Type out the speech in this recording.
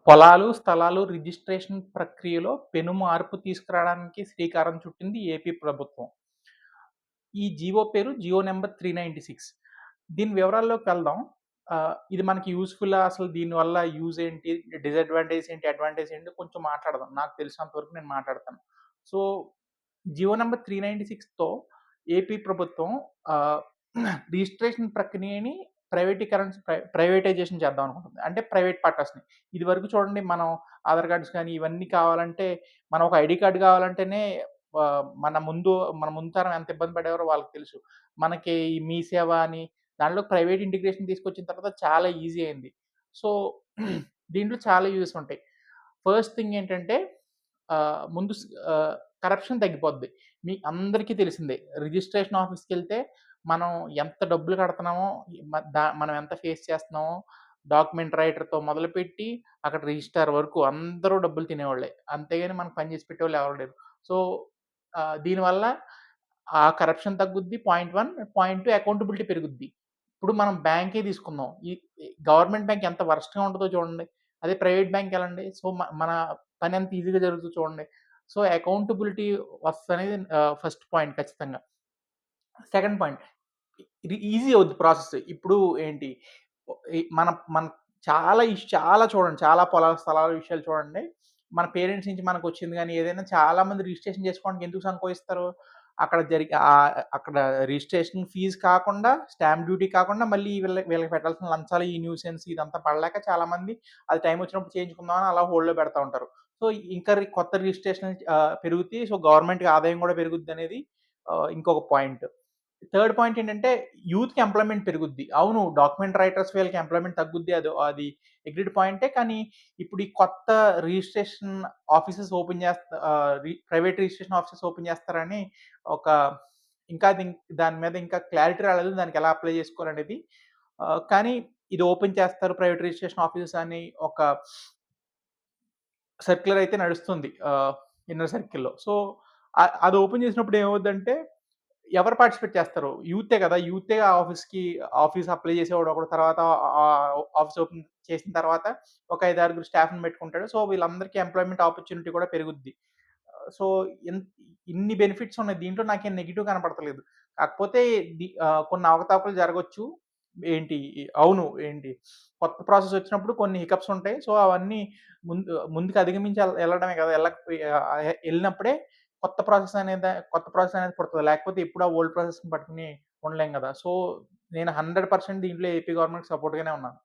పొలాలు, స్థలాలు రిజిస్ట్రేషన్ ప్రక్రియలో పెను మార్పు తీసుకురావడానికి శ్రీకారం చుట్టింది ఏపీ ప్రభుత్వం. ఈ జీవో పేరు జియో నంబర్ 396. దీని వివరాల్లోకి వెళ్దాం. ఇది మనకి యూజ్‌ఫుల్లా? అసలు దీనివల్ల యూజ్ ఏంటి? డిసడ్వాంటేజ్ ఏంటి? అడ్వాంటేజ్ ఏంటి? కొంచెం మాట్లాడదాం. నాకు తెలిసినంత వరకు నేను మాట్లాడతాను. సో, జియో నంబర్ 396తో ఏపీ ప్రభుత్వం ఆహ్, రిజిస్ట్రేషన్ ప్రక్రియని ప్రైవేటైజేషన్ చేద్దాం అనుకుంటుంది. అంటే ప్రైవేట్ పార్ట్నర్స్‌ని. ఇదివరకు చూడండి మనం ఆధార్ కార్డ్స్ కానీ ఇవన్నీ కావాలంటే మనం ఒక ఐడీ కార్డ్ కావాలంటేనే మన ముందు తరం ఎంత ఇబ్బంది పడేవారో వాళ్ళకి తెలుసు. మనకి ఈ మీ సేవ అని దాంట్లో ప్రైవేట్ ఇంటిగ్రేషన్ తీసుకొచ్చిన తర్వాత చాలా ఈజీ అయింది. సో, దీంట్లో చాలా యూజెస్ ఉంటాయి. ఫస్ట్ థింగ్ ఏంటంటే ముందు కరప్షన్ తగ్గిపోద్ది. మీ అందరికీ తెలిసిందే. రిజిస్ట్రేషన్ ఆఫీస్‌కెళ్తే మనం ఎంత డబ్బులు కడుతున్నామో, మనం ఎంత ఫేస్ చేస్తున్నామో, డాక్యుమెంట్ రైటర్‌తో మొదలుపెట్టి అక్కడ రిజిస్ట్రార్ వరకు అందరూ డబ్బులు తినేవాళ్ళే. అంతేగాని మనకు పని చేసి పెట్టేవాళ్ళు ఎవరు లేరు. సో, దీనివల్ల ఆ కరప్షన్ తగ్గుద్ది. పాయింట్ 1. పాయింట్ 2 అకౌంటబిలిటీ పెరుగుద్ది. ఇప్పుడు మనం బ్యాంకే తీసుకుందాం. ఈ గవర్నమెంట్ బ్యాంక్ ఎంత వరస్ట్‌గా ఉంటదో చూడండి. అదే ప్రైవేట్ బ్యాంక్ ఎలాండి? సో, మన పని ఎంత ఈజీగా జరుగుతదో చూడండి. సో, అకౌంటబిలిటీ వస్తదనేది ఫస్ట్ పాయింట్ ఖచ్చితంగా. సెకండ్ పాయింట్ ఇది ఈజీ అవుద్ది ప్రాసెస్. ఇప్పుడు ఏంటి మన మన చాలా చూడండి. చాలా పొలాల, స్థలాల విషయాలు చూడండి. మన పేరెంట్స్ నుంచి మనకొచ్చింది గాని, ఏదైనా చాలా మంది రిజిస్ట్రేషన్ చేసుకోవడానికి ఎందుకు సంకోచిస్తారు? అక్కడ రిజిస్ట్రేషన్ ఫీజ్ కాకుండా, స్టాంప్ డ్యూటీ కాకుండా, మళ్ళీ వీళ్ళకి పెట్టాల్సిన లంచాలు, ఈ న్యూసెన్స్ ఇదంతా పడలేక చాలామంది అది టైం వచ్చినప్పుడు చేయించుకుందాం అని అలా హోల్డ్‌లో పెడతా ఉంటారు. సో, ఇంకా కొత్త రిజిస్ట్రేషన్ పెరుగుద్ది. సో, గవర్నమెంట్‌కి ఆదాయం కూడా పెరుగుద్దనేది ఇంకొక పాయింట్. థర్డ్ పాయింట్ ఏంటంటే యూత్‌కి ఎంప్లాయ్‌మెంట్ పెరుగుద్ది. అవును. డాక్యుమెంట్ రైటర్స్ వీళ్ళకి ఎంప్లాయ్‌మెంట్ తగ్గుద్ది. అది అగ్రీడ్ పాయింటే. కానీ ఇప్పుడు ఈ కొత్త రిజిస్ట్రేషన్ ఆఫీసెస్ ఓపెన్ చేస్తా ప్రైవేట్ రిజిస్ట్రేషన్ ఆఫీసెస్ ఓపెన్ చేస్తారని ఒక ఇంకా దాని మీద ఇంకా క్లారిటీ రాలేదు. దానికి ఎలా అప్లై చేసుకోవాలనేది. కానీ ఇది ఓపెన్ చేస్తారు ప్రైవేట్ రిజిస్ట్రేషన్ ఆఫీసెస్ అని ఒక సర్క్యులర్ అయితే నడుస్తుంది. ఇన్నర్ సర్కిల్‌లో. సో, అది ఓపెన్ చేసినప్పుడు ఏమవుద్దంటే ఎవరు పార్టిసిపేట్ చేస్తారు? యూతే గదా! యూతే ఆ ఆఫీస్ అప్లై చేసేవాడు ఒకడు. తర్వాత ఆఫీస్ ఓపెన్ చేసిన తర్వాత ఒక 5, 6 స్టాఫ్‌ని పెట్టుకుంటాడు. సో, వీళ్ళందరికీ ఎంప్లాయ్‌మెంట్ ఆపర్చునిటీ కూడా పెరుగుద్ది. సో, ఇన్ ఇన్ని బెనిఫిట్స్ ఉన్నాయి. దీంట్లో నాకేం నెగెటివ్ కనపడతలేదు. కాకపోతే కొన్ని అవకతవకలు జరగొచ్చు. అవును. కొత్త ప్రాసెస్ వచ్చినప్పుడు కొన్ని హికప్స్ ఉంటాయి. సో, అవన్నీ ముందుకు అధిగమించి ఎళ్ళడమే కదా! ఎళ్ళినప్పుడే కొత్త ప్రాసెస్ అనేది పుడతది. లేకపోతే ఎప్పుడు ఆ ఓల్డ్ ప్రాసెస్‌ని పట్టుకొని ఉండలేం గదా! సో, నేను 100% దీంట్లో ఏపీ గవర్నమెంట్‌కి సపోర్ట్‌గానే ఉన్నాను.